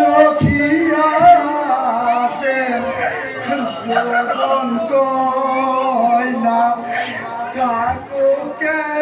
রখিয়া সে শ্রবণ কইনা কাকু কেনে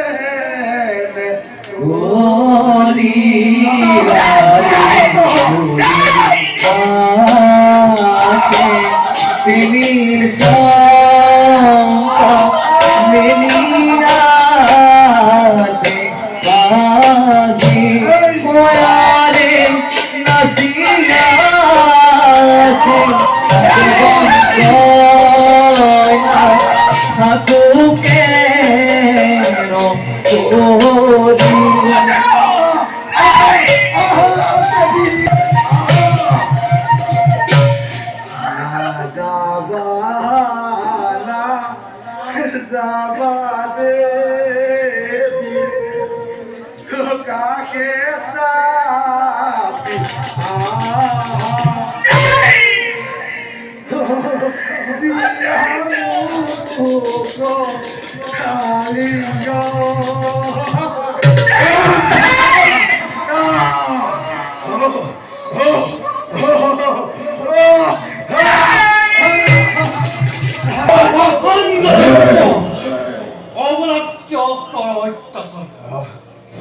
কাকে সাপি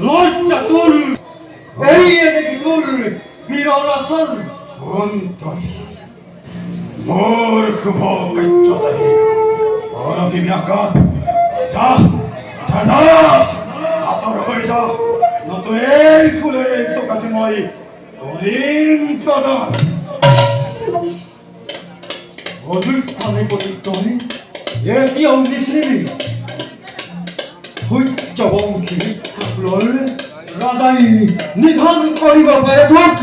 লজ্জাতুল এই নাকি তোর বীররাসন অন্তরি মূর্খ ভক্তদাহি অরবি ব্যাকা যা যা যা আতর হয়ে যা যত এই ফুলের এই তো কাছে নয় অরিম প্রদান অদূর স্থানে পতিত হয়ে এর কি অগ্নিশ্রেণী হুচ্চবংশী থাকল রাজাই নিধন করিব পারে দুঃখ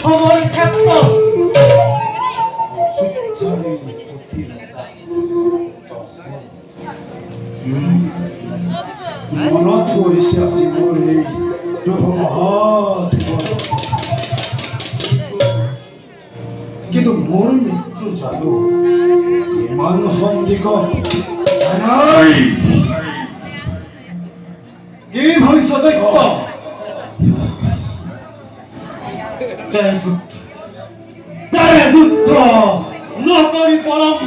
আমার ক্ষেত্র মনত পৰিছে আজি মোৰ এই মহৎ কিন্তু মোৰ মৃত্যু জানো ইমান সন্দিগ্ধ নাই কি ভাবিছ দৈত্য যুদ্ধ নকৰি পলম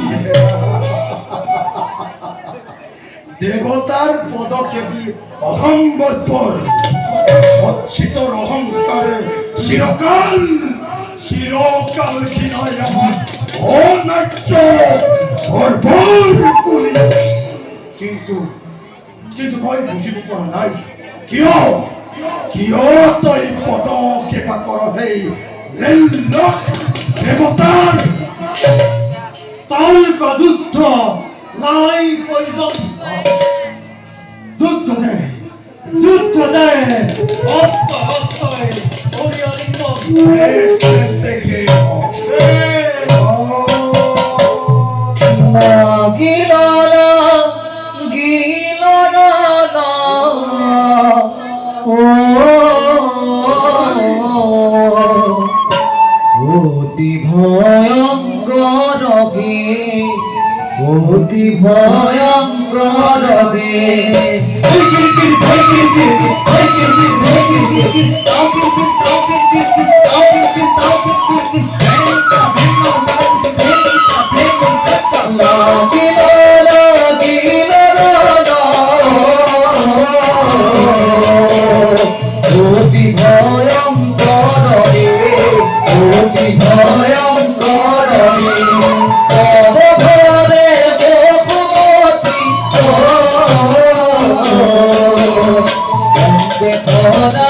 দেবতার পদক্ষেপী অহংবর্পর অচ্ছিত অহংকারে চিরকাল চিরকাল ঘৃণায় আমার অন্যায্য গর্বর করি কিন্তু কিন্তু মই বুঝিব পৰা নাই কিয় কিয় তই পদক্ষেপা কৰ সেই দেবতার তালকা যুদ্ধ নাই প্রয়োজন যুদ্ধ দে অস্ত হস্তরে অরিয়ালিঙ্গম দেখে অতি ভয়ঙ্কর Oh